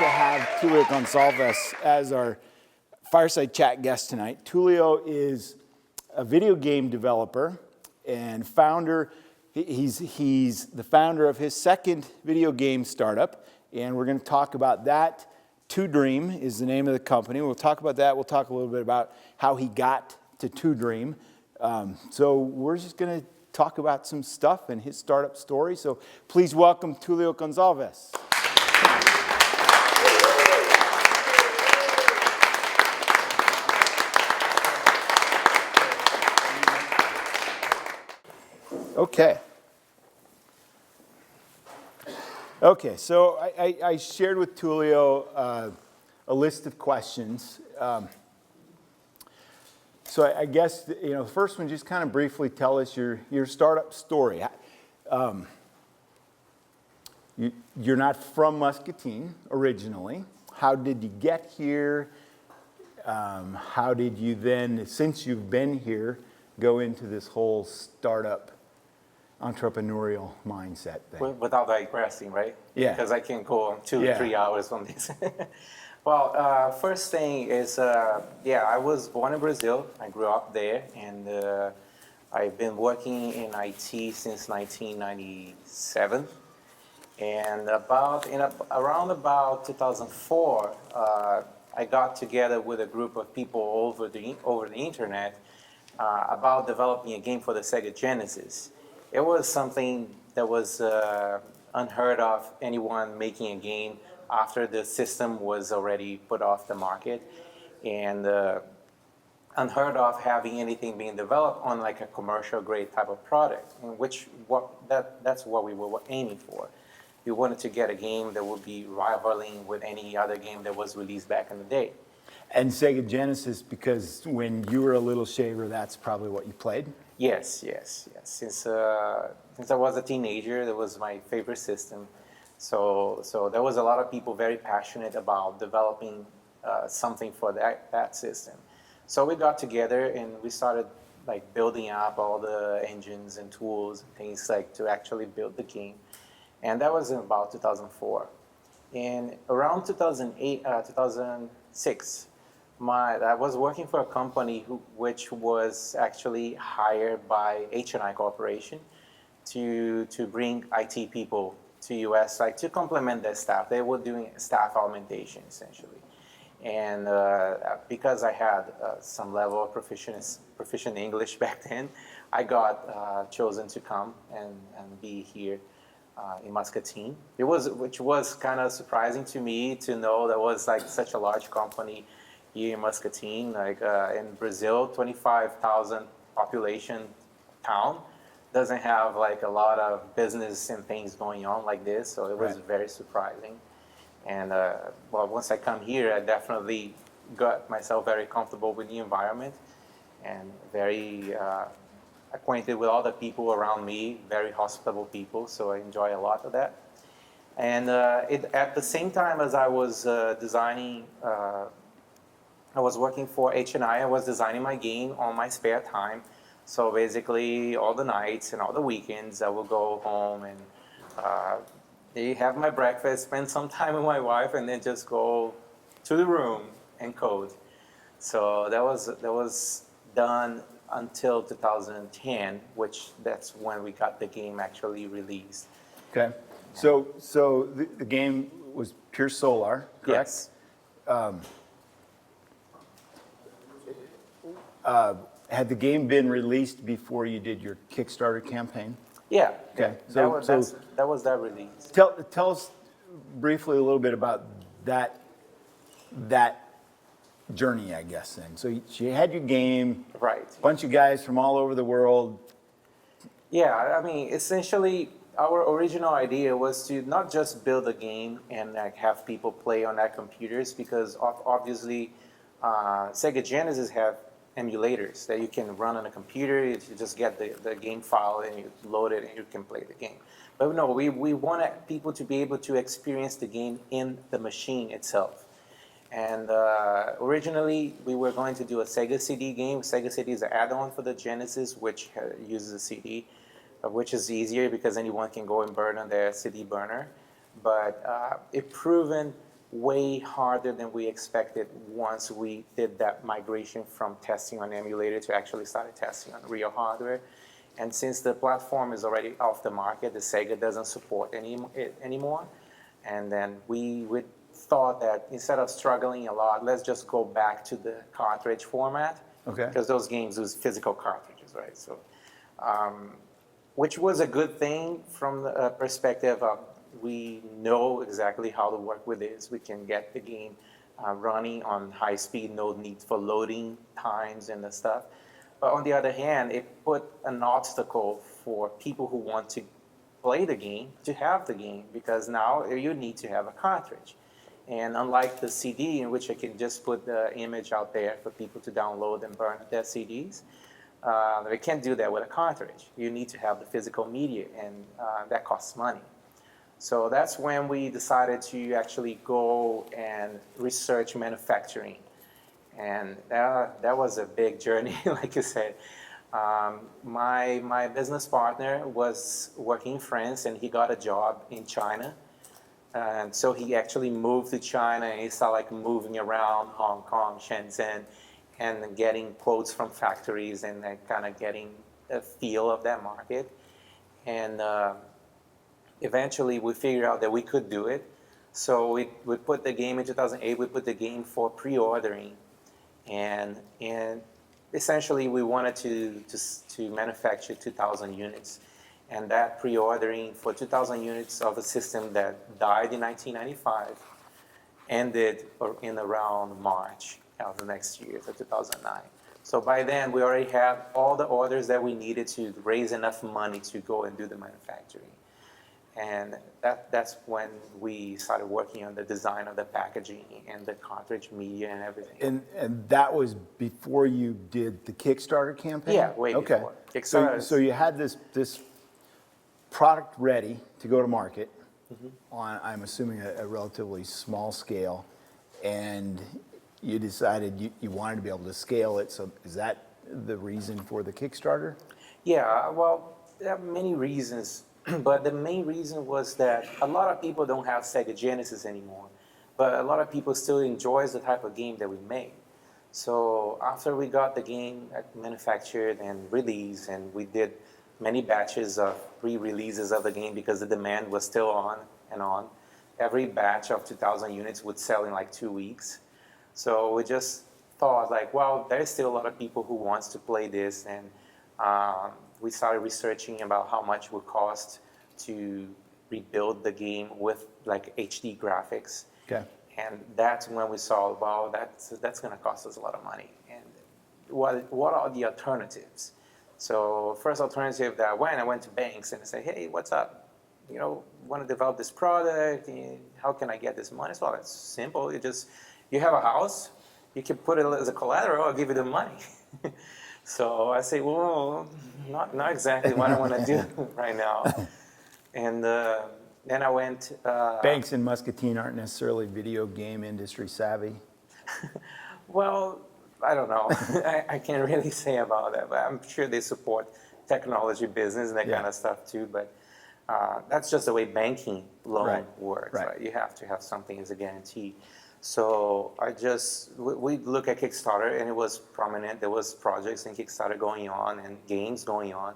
to have Tulio Goncalves as our fireside chat guest tonight. Tulio is a video game developer and founder. He's the founder of his second video game startup, and we're going to talk about that. 2Dream is the name of the company. We'll talk about that. We'll talk a little bit about how he got to 2Dream. So we're just going to talk about some stuff and his startup story. So please welcome Tulio Goncalves. Okay, so I shared with Tulio a list of questions. So I guess, the first one, just kind of briefly tell us your startup story. You're not from Muscatine originally. How did you get here? How did you then, since you've been here, go into this whole startup entrepreneurial mindset thing? Without digressing, right? Yeah. Because I can go on 3 hours on this. Well, first thing is, I was born in Brazil. I grew up there, and I've been working in IT since 1997. And around about 2004, I got together with a group of people over the internet about developing a game for the Sega Genesis. It was something that was unheard of, anyone making a game after the system was already put off the market, and unheard of having anything being developed on like a commercial grade type of product, in that's what we were aiming for. We wanted to get a game that would be rivaling with any other game that was released back in the day. And Sega Genesis, because when you were a little shaver, that's probably what you played? Yes. Since I was a teenager, that was my favorite system. So there was a lot of people very passionate about developing something for that system. So we got together and we started like building up all the engines and tools and things like to actually build the game. And that was in about 2004. And around 2008, 2006, I was working for a company which was actually hired by H&I Corporation to bring IT people to US, like to complement their staff. They were doing staff augmentation essentially. And because I had some level of proficient English back then, I got chosen to come and be here in Muscatine. Which was kind of surprising to me to know there was like such a large company here in Muscatine, like in Brazil, 25,000 population town, doesn't have like a lot of business and things going on like this, so it was very surprising. And once I come here, I definitely got myself very comfortable with the environment and very acquainted with all the people around me, very hospitable people, so I enjoy a lot of that. And at the same time as I was designing, I was working for H&I. I was designing my game on my spare time. So basically, all the nights and all the weekends, I will go home and have my breakfast, spend some time with my wife, and then just go to the room and code. So that was done until 2010, which that's when we got the game actually released. Okay. So the game was pure Solar, correct? Yes. Had the game been released before you did your Kickstarter campaign? Yeah. Okay. That was that release. Tell us briefly a little bit about that journey, I guess, then. So you had your game. Right. A bunch of guys from all over the world. Yeah, I mean, essentially, our original idea was to not just build a game and like have people play on their computers, because obviously Sega Genesis have emulators that you can run on a computer. You just get the game file and you load it and you can play the game. But no, we wanted people to be able to experience the game in the machine itself. And originally, we were going to do a Sega CD game. Sega CD is an add-on for the Genesis, which uses a CD, which is easier because anyone can go and burn on their CD burner. But it proven way harder than we expected once we did that migration from testing on emulator to actually started testing on real hardware. And since the platform is already off the market, the Sega doesn't support it anymore. And then we thought that instead of struggling a lot, let's just go back to the cartridge format. Okay. Because those games use physical cartridges, right? So, which was a good thing from the perspective of we know exactly how to work with this. We can get the game running on high speed, no need for loading times and the stuff. But on the other hand, it put an obstacle for people who want to play the game to have the game, because now you need to have a cartridge. And unlike the CD, in which I can just put the image out there for people to download and burn their CDs, we can't do that with a cartridge. You need to have the physical media, and that costs money. So that's when we decided to actually go and research manufacturing. And that was a big journey, like you said. My business partner was working in France, and he got a job in China. And so he actually moved to China, and he started like moving around Hong Kong, Shenzhen, and getting quotes from factories and then kind of getting a feel of that market. And eventually we figured out that we could do it. So we put the game in 2008, we put the game for pre-ordering. And essentially we wanted to manufacture 2,000 units. And that pre-ordering for 2,000 units of a system that died in 1995 ended in around March of the next year, so 2009. So by then, we already had all the orders that we needed to raise enough money to go and do the manufacturing. And that's when we started working on the design of the packaging and the cartridge media and everything. And that was before you did the Kickstarter campaign? Yeah, way before. Kickstarter. So you had this product ready to go to market on, I'm assuming, a relatively small scale, and you decided you wanted to be able to scale it. So is that the reason for the Kickstarter? Yeah, well, there are many reasons, but the main reason was that a lot of people don't have Sega Genesis anymore, but a lot of people still enjoys the type of game that we made. So after we got the game manufactured and released, and we did many batches of re-releases of the game because the demand was still on and on. Every batch of 2,000 units would sell in like 2 weeks. So we just thought like, well, there's still a lot of people who wants to play this, and we started researching about how much it would cost to rebuild the game with like HD graphics. Okay. And that's when we saw, wow, that's going to cost us a lot of money. And what are the alternatives? So first alternative that I went to banks and I said, hey, what's up? You know, want to develop this product. How can I get this money? So it's simple. You have a house. You can put it as a collateral. I'll give you the money. So I say, well, not exactly what I want to do right now. And then I went. Banks in Muscatine aren't necessarily video game industry savvy. Well, I don't know. I can't really say about that, but I'm sure they support technology business and that kind of stuff too. But that's just the way banking loan works, right? You have to have something as a guarantee. So we look at Kickstarter, and it was prominent. There was projects in Kickstarter going on and games going on.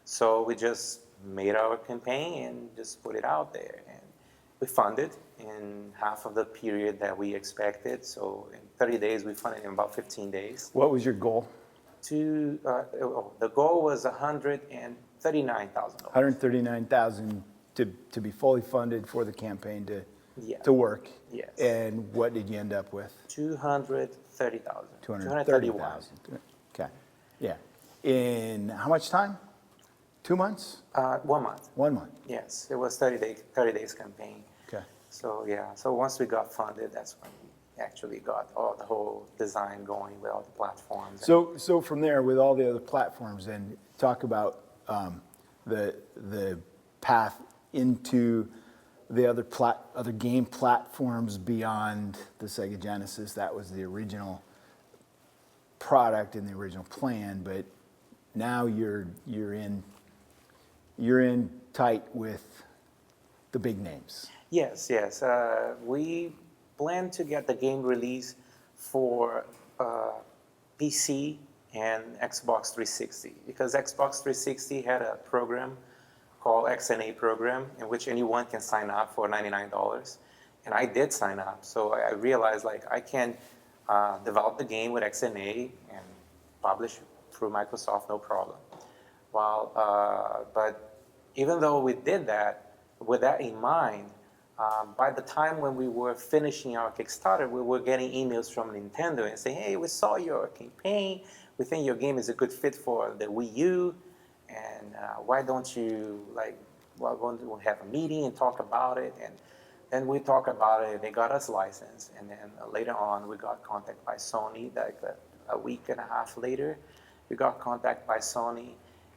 So we just made our campaign and just put it out there. And we funded in half of the period that we expected. So in 30 days, we funded in about 15 days. What was your goal? The goal was $139,000. $139,000 to be fully funded for the campaign to work. Yes. And what did you end up with? $230,000. $230,000. Okay. Yeah. In how much time? 2 months? 1 month. 1 month. Yes, it was 30 days campaign. Okay. So yeah, so once we got funded, that's when we actually got the whole design going with all the platforms. So from there, with all the other platforms, then talk about the path into the other game platforms beyond the Sega Genesis. That was the original product and the original plan, but now you're in tight with the big names. Yes. We planned to get the game released for PC and Xbox 360 because Xbox 360 had a program called XNA program in which anyone can sign up for $99. And I did sign up. So I realized like I can develop the game with XNA and publish through Microsoft, no problem. But even though we did that, with that in mind, by the time when we were finishing our Kickstarter, we were getting emails from Nintendo and saying, hey, we saw your campaign. We think your game is a good fit for the Wii U. And why don't you, why won't we have a meeting and talk about it? And then we talked about it. They got us licensed. And then later on, we got contacted by Sony. Like a week and a half later, we got contacted by Sony.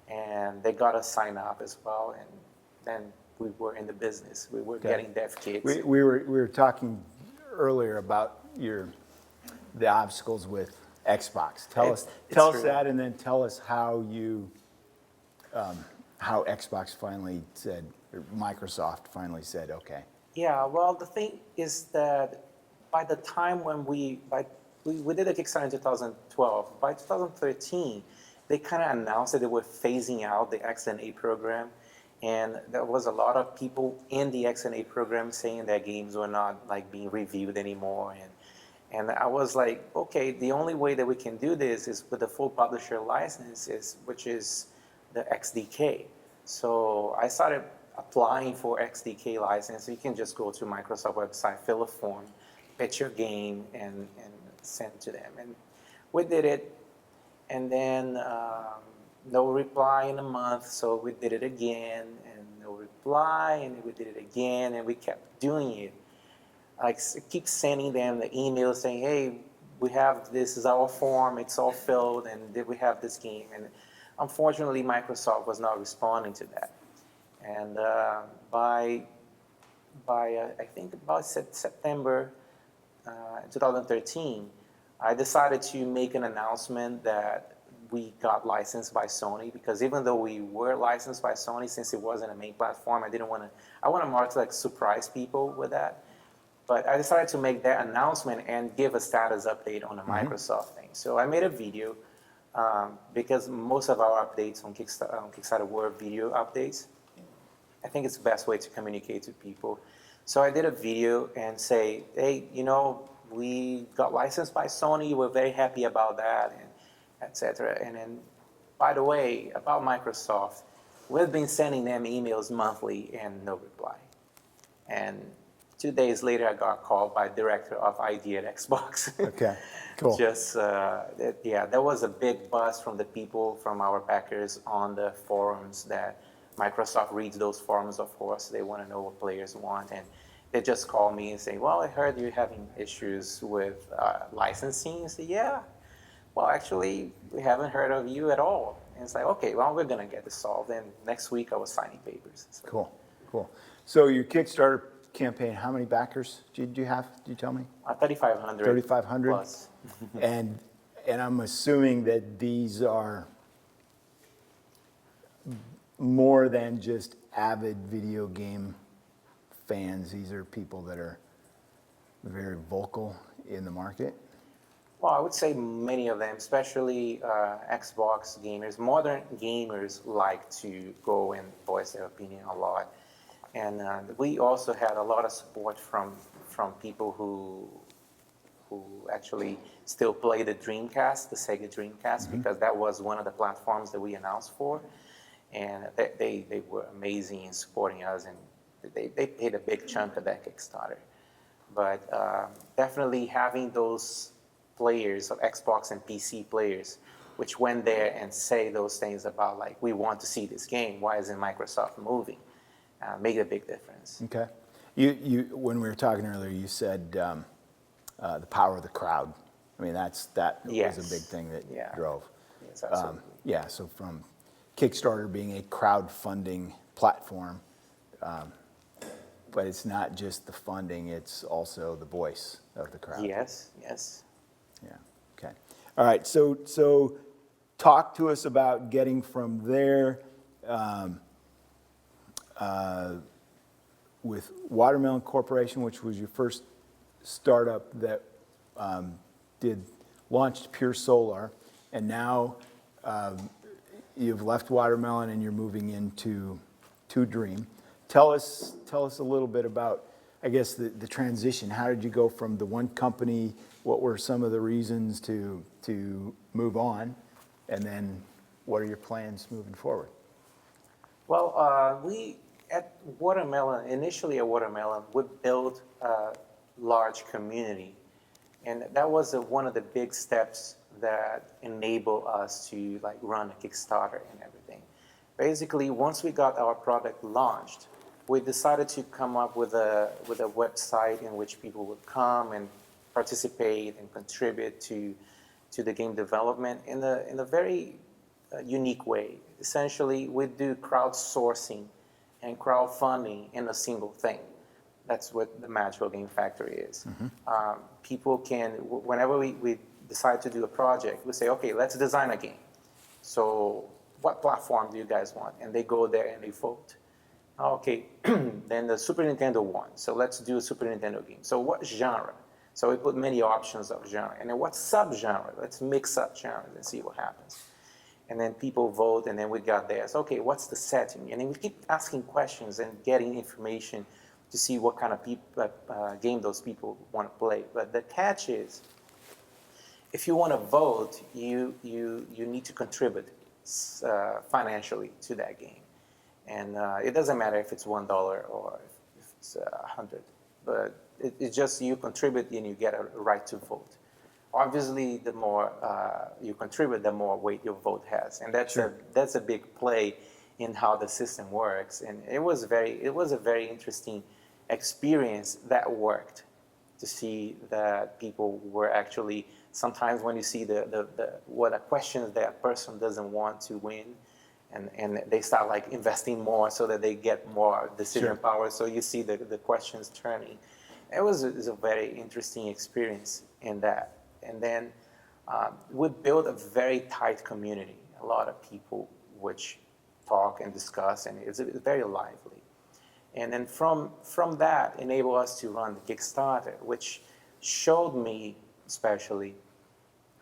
And they got us signed up as well. And then we were in the business. We were getting dev kits. We were talking earlier about the obstacles with Xbox. Tell us that, and then tell us how how Xbox finally said, or Microsoft finally said, okay. Yeah, well, the thing is that by the time when we did a Kickstarter in 2012, by 2013, they kind of announced that they were phasing out the XNA program. And there was a lot of people in the XNA program saying their games were not being reviewed anymore. And I was like, okay, the only way that we can do this is with the full publisher license, which is the XDK. So I started applying for XDK license. You can just go to Microsoft website, fill a form, pitch your game, and send to them. And we did it, and then no reply in a month, so we did it again, and no reply, and we did it again, and we kept doing it. I keep sending them the email saying, hey, we have this is our form, it's all filled, and we have this game. And unfortunately, Microsoft was not responding to that. And by I think about September 2013, I decided to make an announcement that we got licensed by Sony, because even though we were licensed by Sony, since it wasn't a main platform, I want to market surprise people with that. But I decided to make that announcement and give a status update on the Microsoft thing. So I made a video because most of our updates on Kickstarter were video updates. I think it's the best way to communicate to people. So I did a video and say, hey, we got licensed by Sony. We're very happy about that, and etc. And then, by the way, about Microsoft, we've been sending them emails monthly and no reply. And 2 days later, I got called by director of ID at Xbox. Okay, cool. There was a big buzz from the people, from our backers on the forums that Microsoft reads those forums, of course. They want to know what players want. And they just call me and say, well, I heard you're having issues with licensing. I say, yeah. Well, actually, we haven't heard of you at all. And it's like, okay, well, we're going to get this solved. And next week, I was signing papers. So. Cool. So your Kickstarter campaign, how many backers did you have? Did you tell me? 3,500. 3,500 plus. and I'm assuming that these are more than just avid video game fans. These are people that are very vocal in the market. Well, I would say many of them, especially Xbox gamers, modern gamers, like to go and voice their opinion a lot. And we also had a lot of support from people who actually still play the Dreamcast, the Sega Dreamcast, because that was one of the platforms that we announced for. And they were amazing in supporting us, and they paid a big chunk of that Kickstarter. But definitely having those players of Xbox and PC players, which went there and say those things about we want to see this game, why isn't Microsoft moving, made a big difference. Okay. You when we were talking earlier, you said the power of the crowd. I mean, that Yes. was a big thing that drove. Yes, absolutely. So from Kickstarter being a crowdfunding platform, but it's not just the funding, it's also the voice of the crowd. Yes. Yeah, okay. All right, so talk to us about getting from there with Watermelon Corporation, which was your first startup that did launched Pure Solar, and now you've left watermelon and you're moving into 2Dream. Tell us a little bit about, I guess, the transition. How did you go from the one company? What were some of the reasons to move on? And then what are your plans moving forward? Well, we at Watermelon, initially at Watermelon, we built a large community. And that was one of the big steps that enabled us to like run a Kickstarter and everything. Basically, once we got our product launched, we decided to come up with a website in which people would come and participate and contribute to the game development in a very unique way. Essentially, we do crowdsourcing and crowdfunding in a single thing. That's what the Magical Game Factory is. People can, whenever we decide to do a project, we say, okay, let's design a game. So what platform do you guys want? And they go there and they vote. Okay, then the Super Nintendo won. So let's do a Super Nintendo game. So what genre? So we put many options of genre. And then what subgenre? Let's mix up genres and see what happens. And then people vote, and then we got theirs. Okay, what's the setting? And then we keep asking questions and getting information to see what kind of game those people want to play. But the catch is, if you want to vote, you need to contribute financially to that game. And it doesn't matter if it's $1 or if it's 100, but it's just you contribute and you get a right to vote. Obviously, the more you contribute, the more weight your vote has, and that's a big play in how the system works. And it was a very interesting experience that worked, to see that people were actually, sometimes when you see what a question that a person doesn't want to win, and they start like investing more so that they get more decision power. So you see the questions turning. It was a very interesting experience in that. And then we built a very tight community, a lot of people which talk and discuss, and it's very lively. And then from that, enabled us to run the Kickstarter, which showed me especially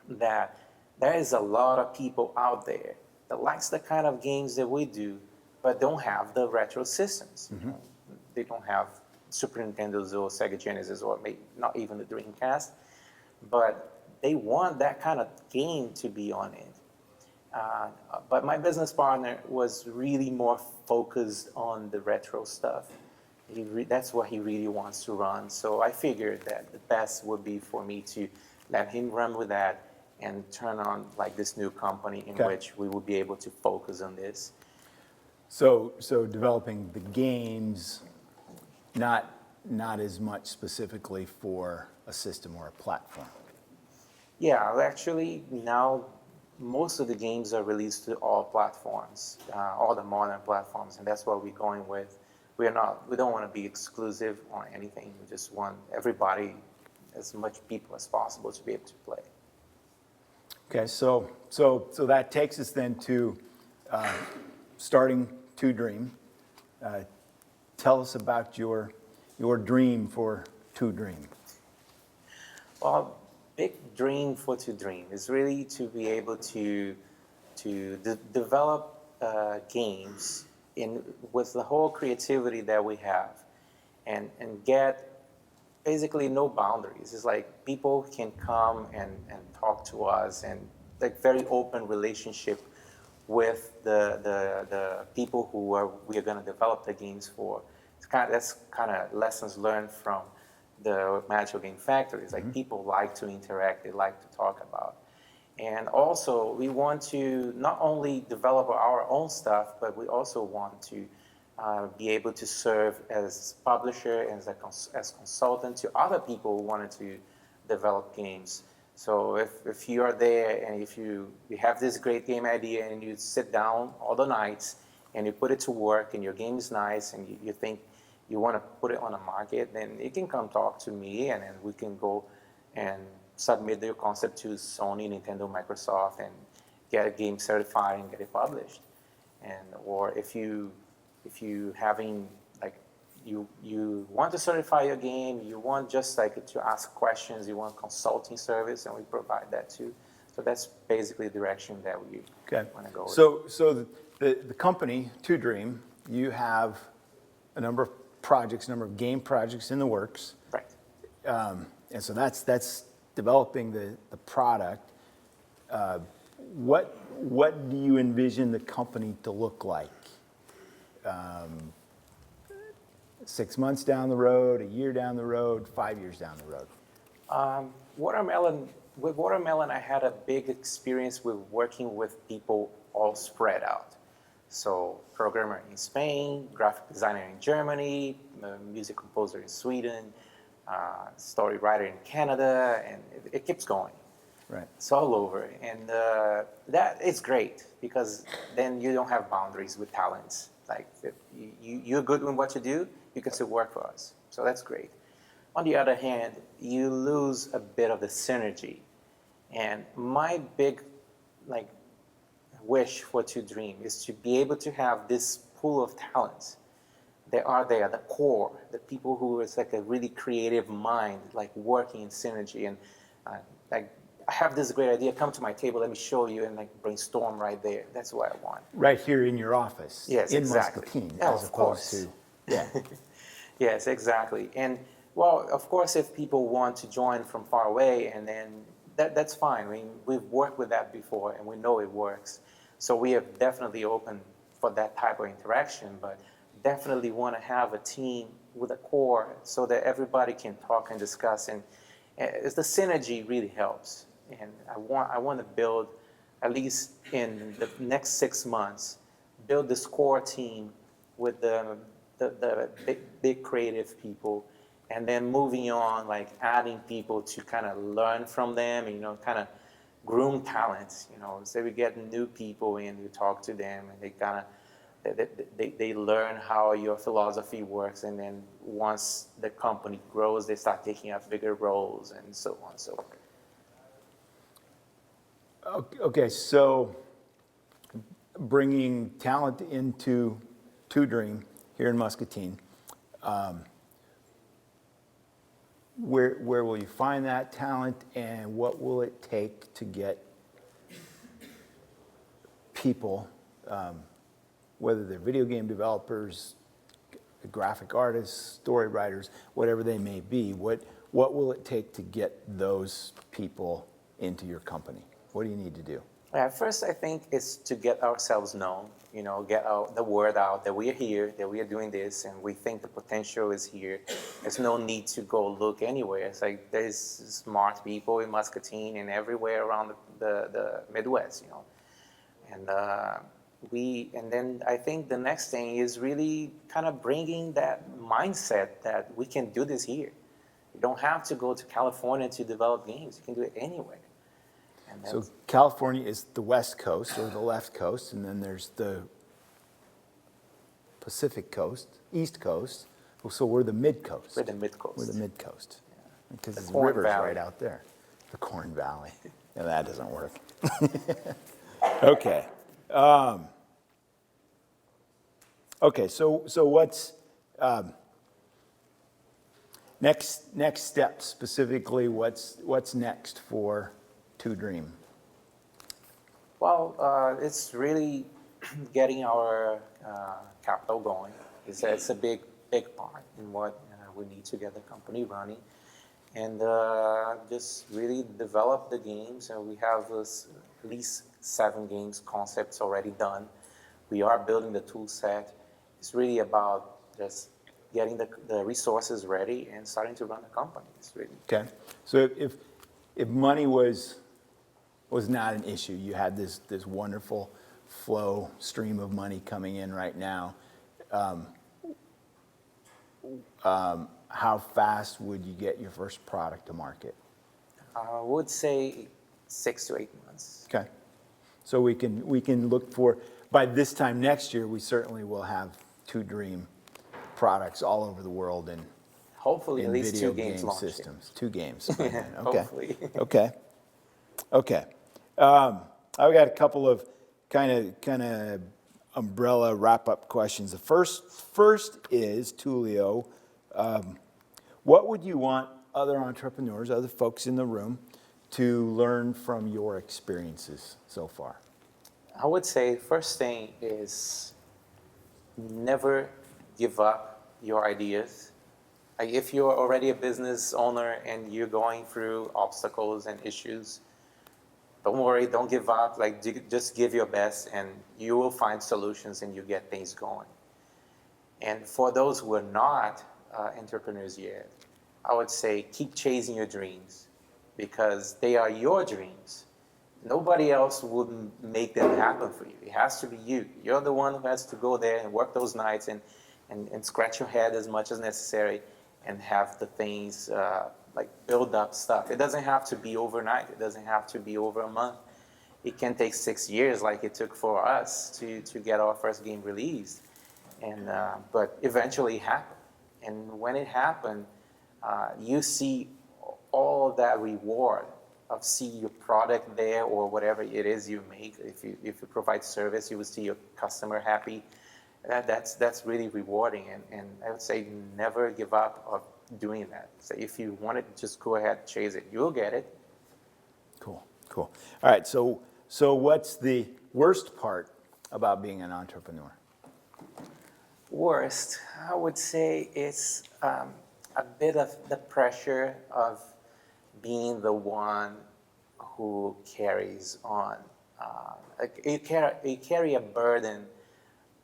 that there is a lot of people out there that likes the kind of games that we do, but don't have the retro systems. You know, they don't have Super Nintendos or Sega Genesis or maybe not even the Dreamcast, but they want that kind of game to be on it. But my business partner was really more focused on the retro stuff. That's what he really wants to run. So I figured that the best would be for me to let him run with that and turn on like this new company in which we would be able to focus on this. So developing the games, not as much specifically for a system or a platform. Yeah, actually now most of the games are released to all platforms, all the modern platforms, and that's what we're going with. We don't want to be exclusive on anything. We just want everybody, as much people as possible, to be able to play. Okay, so that takes us then to starting 2Dream. Tell us about your dream for 2Dream. Well, big dream for 2Dream is really to be able to develop games with the whole creativity that we have, and get basically no boundaries. It's like people can come and talk to us, and like very open relationship with the people who we are going to develop the games for. That's kind of lessons learned from the Magical Game Factory. It's like people like to interact, they like to talk about. And also, we want to not only develop our own stuff, but we also want to be able to serve as publisher and as consultant to other people who wanted to develop games. So if you are there and if you have this great game idea and you sit down all the nights and you put it to work and your game is nice and you think you want to put it on the market, then you can come talk to me, and then we can go and submit your concept to Sony, Nintendo, Microsoft, and get a game certified and get it published. And or if you having like you want to certify your game, you want just like to ask questions, you want consulting service, and we provide that too. So that's basically the direction that we want to go with. So the company, 2Dream, you have a number of projects, a number of game projects in the works. Right. And so that's developing the product. What do you envision the company to look like? 6 months down the road, a year down the road, 5 years down the road? With Watermelon, I had a big experience with working with people all spread out. So programmer in Spain, graphic designer in Germany, music composer in Sweden, story writer in Canada, and it keeps going. Right. It's all over. And that is great because then you don't have boundaries with talents. Like if you're good in what you do, you can still work for us. So that's great. On the other hand, you lose a bit of the synergy. And my big wish for 2Dream is to be able to have this pool of talents that are there, the core, the people who is like a really creative mind, like working in synergy. And like, I have this great idea, come to my table, let me show you, and like brainstorm right there. That's what I want. Right here in your office. Yes, in exactly. Muscatine, Yeah, as of opposed course. to, yeah. Yes, exactly. And well, of course, if people want to join from far away, and then that's fine. I mean, we've worked with that before, and we know it works. So we are definitely open for that type of interaction, but definitely want to have a team with a core so that everybody can talk and discuss, and the synergy really helps. And I want to build, at least in the next 6 months, build this core team with the big creative people, and then moving on, like adding people to kind of learn from them, and, kind of groom talents, so we get new people in, we talk to them, and they kind of, they learn how your philosophy works, and then once the company grows, they start taking up bigger roles, and so on and so forth. Okay, so bringing talent into 2Dream here in Muscatine, where will you find that talent, and what will it take to get people, whether they're video game developers, graphic artists, story writers, whatever they may be, what will it take to get those people into your company? What do you need to do? First, I think it's to get ourselves known, get the word out that we are here, that we are doing this, and we think the potential is here. There's no need to go look anywhere. It's like there's smart people in Muscatine and everywhere around the Midwest, And and then I think the next thing is really kind of bringing that mindset that we can do this here. You don't have to go to California to develop games. You can do it anywhere. So California is the West Coast or the left coast, and then there's the Pacific Coast, East Coast. So we're the mid coast. We're the mid coast. We're the mid coast. Yeah. Because the Corn river's Valley. Right out there. The Corn Valley. Yeah, that doesn't work. Okay. Okay, so what's next step specifically? What's next for 2Dream? Well, it's really getting our capital going. It's a big part in what we need to get the company running, and just really develop the games. And we have at least 7 games concepts already done. We are building the tool set. It's really about just getting the resources ready and starting to run the company. It's really okay. So if money was not an issue, you had this wonderful flow stream of money coming in right now. How fast would you get your first product to market? I would say 6 to 8 months. Okay. So we can look for, by this time next year, we certainly will have 2Dream products all over the world in Hopefully at least video 2 games game launched. systems. 2 games. Yeah, Okay. hopefully. Okay. I've got a couple of kind of umbrella wrap-up questions. The first is, Tulio, what would you want other entrepreneurs, other folks in the room, to learn from your experiences so far? I would say first thing is never give up your ideas. Like if you're already a business owner and you're going through obstacles and issues, don't worry, don't give up. Like just give your best, and you will find solutions and you get things going. And for those who are not entrepreneurs yet, I would say keep chasing your dreams because they are your dreams. Nobody else would make them happen for you. It has to be you. You're the one who has to go there and work those nights and scratch your head as much as necessary and have the things like build up stuff. It doesn't have to be overnight. It doesn't have to be over a month. It can take 6 years like it took for us to get our first game released. And, but eventually it happened. And when it happened, you see all of that reward of see your product there or whatever it is you make. If you provide service, you will see your customer happy. That's really rewarding. And I would say never give up of doing that. So if you want it, just go ahead, chase it. You'll get it. Cool. All right, so what's the worst part about being an entrepreneur? Worst, I would say it's a bit of the pressure of being the one who carries on. You carry a burden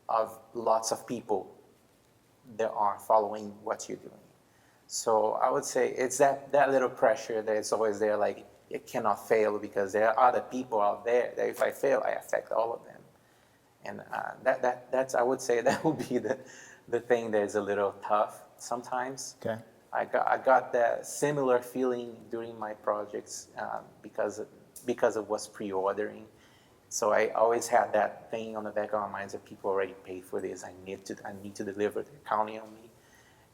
of lots of people that are following what you're doing. So I would say it's that little pressure that is always there, like it cannot fail because there are other people out there that if I fail, I affect all of them. And that's I would say that would be the thing that is a little tough sometimes. Okay. I got that similar feeling during my projects because of what's pre-ordering. So I always had that thing on the back of my mind that people already paid for this. I need to deliver. They're counting on me.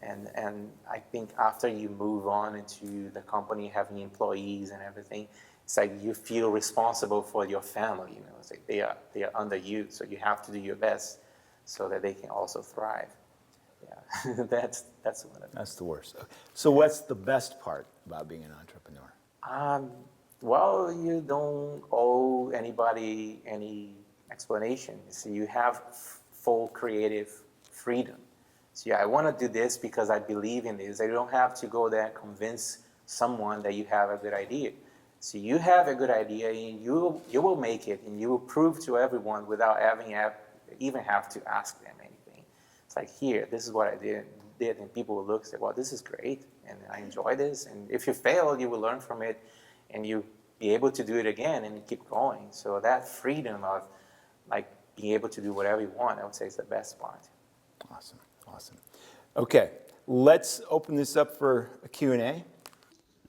And I think after you move on into the company, having employees and everything, it's like you feel responsible for your family. You know, it's like they are under you, so you have to do your best so that they can also thrive. Yeah, that's one of it. That's the worst. Okay. So what's the best part about being an entrepreneur? Well, you don't owe anybody any explanation. So you have full creative freedom. So yeah, I want to do this because I believe in this. I don't have to go there and convince someone that you have a good idea. So you have a good idea and you will make it and you will prove to everyone without even have to ask them anything. It's like, here, this is what I did and people will look and say, well, this is great and I enjoy this. And if you fail, you will learn from it and you'll be able to do it again and keep going. So that freedom of like being able to do whatever you want, I would say is the best part. Awesome. Okay, let's open this up for a Q&A.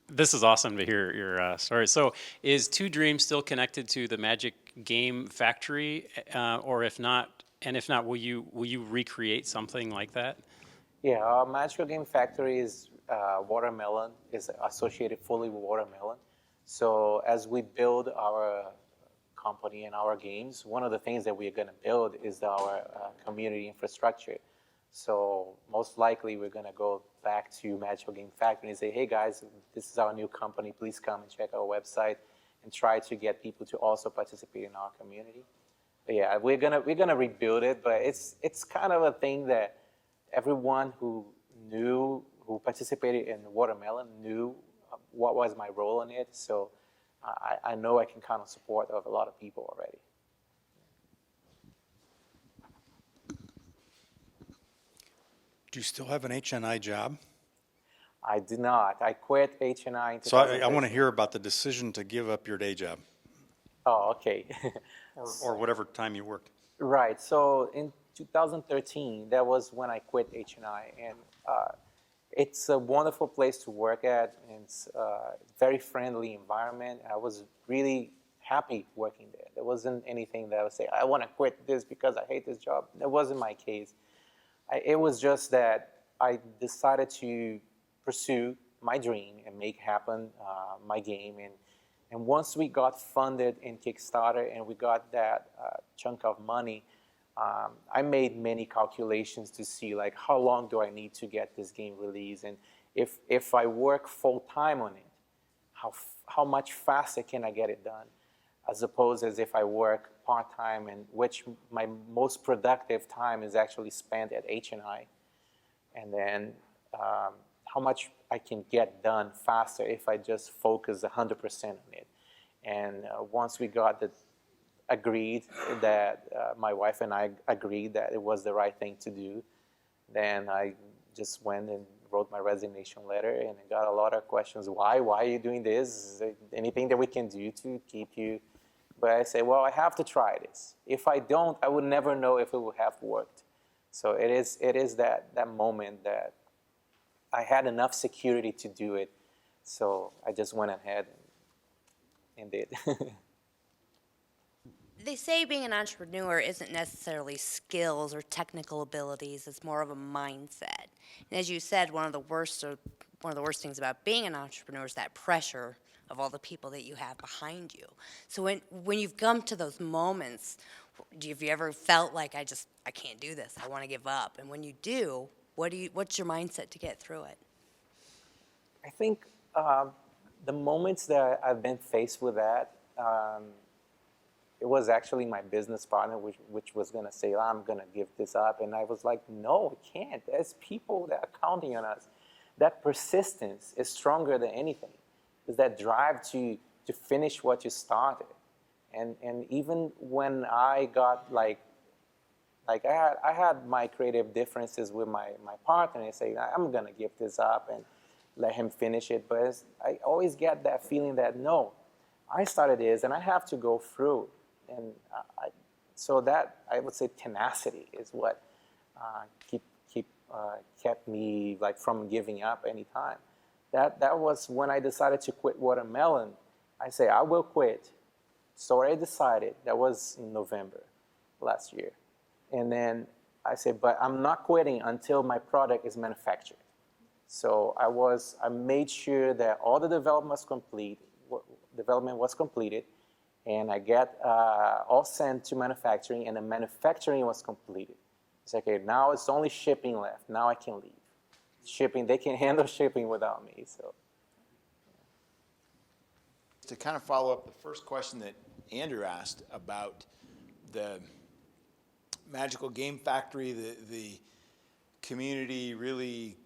This is awesome to hear your story. So is 2Dream still connected to the Magic Game Factory? Or if not, will you recreate something like that? Yeah, our Magical Game Factory is watermelon, is associated fully with watermelon. So as we build our company and our games, one of the things that we're going to build is our community infrastructure. So most likely we're going to go back to Magical Game Factory and say, hey guys, this is our new company. Please come and check our website and try to get people to also participate in our community. But yeah, we're gonna rebuild it, but it's kind of a thing that everyone who participated in Watermelon knew what was my role in it. So I know I can count on support of a lot of people already. Do you still have an HNI job? I did not. I quit HNI. So I want to hear about the decision to give up your day job. Oh, okay. Or whatever time you worked. Right. So in 2013, that was when I quit HNI, and it's a wonderful place to work at. And it's a very friendly environment. I was really happy working there. There wasn't anything that I would say, I want to quit this because I hate this job. That wasn't my case. It was just that I decided to pursue my dream and make happen my game. And once we got funded in Kickstarter and we got that chunk of money, I made many calculations to see like how long do I need to get this game released, and if I work full time on it, how much faster can I get it done, as opposed as if I work part time, and which my most productive time is actually spent at H&I, and then how much I can get done faster if I just focus 100% on it. And once we got the agreed that my wife and I agreed that it was the right thing to do, then I just went and wrote my resignation letter, and I got a lot of questions. Why are you doing this? Is there anything that we can do to keep you? But I say, well, I have to try this. If I don't, I would never know if it would have worked. So it is that moment that I had enough security to do it. So I just went ahead and did. They say being an entrepreneur isn't necessarily skills or technical abilities, it's more of a mindset. And as you said, one of the worst things about being an entrepreneur is that pressure of all the people that you have behind you. So when you've come to those moments, have you ever felt like I can't do this, I want to give up? And when you do, what's your mindset to get through it? I think the moments that I've been faced with that, it was actually my business partner, which was going to say, I'm going to give this up. And I was like, no, I can't. There's people that are counting on us. That persistence is stronger than anything. It's that drive to finish what you started. And even when I got I had my creative differences with my partner, and I say, I'm going to give this up and let him finish it. But I always get that feeling that, no, I started this and I have to go through. And so that, I would say, tenacity is what kept me from giving up any time. That was when I decided to quit watermelon. I say, I will quit. So I decided. That was in November last year. And then I said, but I'm not quitting until my product is manufactured. So I made sure that all the development was completed, and I get all sent to manufacturing, and the manufacturing was completed. It's like, okay, now it's only shipping left. Now I can leave. Shipping, they can handle shipping without me. So, To kind of follow up the first question that Andrew asked about the Magical Game Factory, the community really,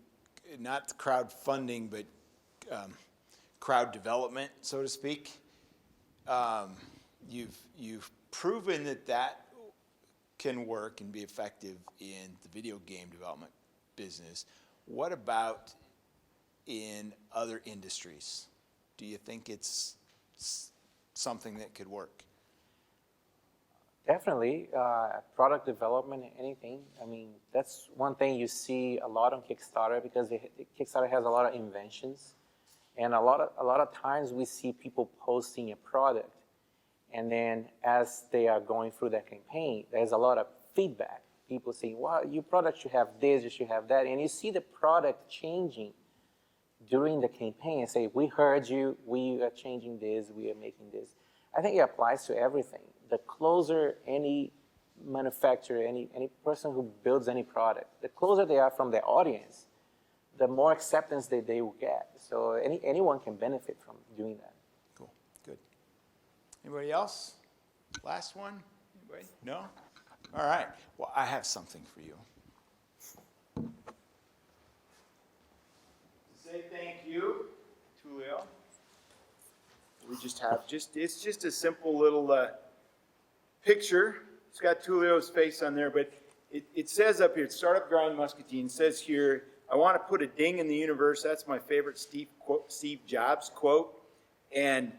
not crowdfunding, but crowd development, so to speak. You've proven that can work and be effective in the video game development business. What about in other industries? Do you think it's something that could work? definitely, product development, anything. I mean, that's one thing you see a lot on Kickstarter, because Kickstarter has a lot of inventions. And a lot of times we see people posting a product, and then as they are going through that campaign, there's a lot of feedback. People saying, well, your product should have this, you should have that. And you see the product changing during the campaign and say, we heard you, we are changing this, we are making this. I think it applies to everything. The closer any manufacturer, any person who builds any product, the closer they are from their audience, the more acceptance they will get. So anyone can benefit from doing that. Cool, good. Anybody else? Last one? Anybody? No? All right. Well, I have something for you. To say thank you, Tulio. We just have it's just a simple little picture. It's got Tulio's face on there, but it says up here, Startup Grind Muscatine. It says here, I want to put a ding in the universe. That's my favorite Steve Jobs quote. And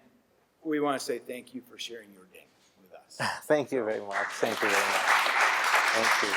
we want to say thank you for sharing your ding with us. Thank you very much. Thank you very much. Thank you.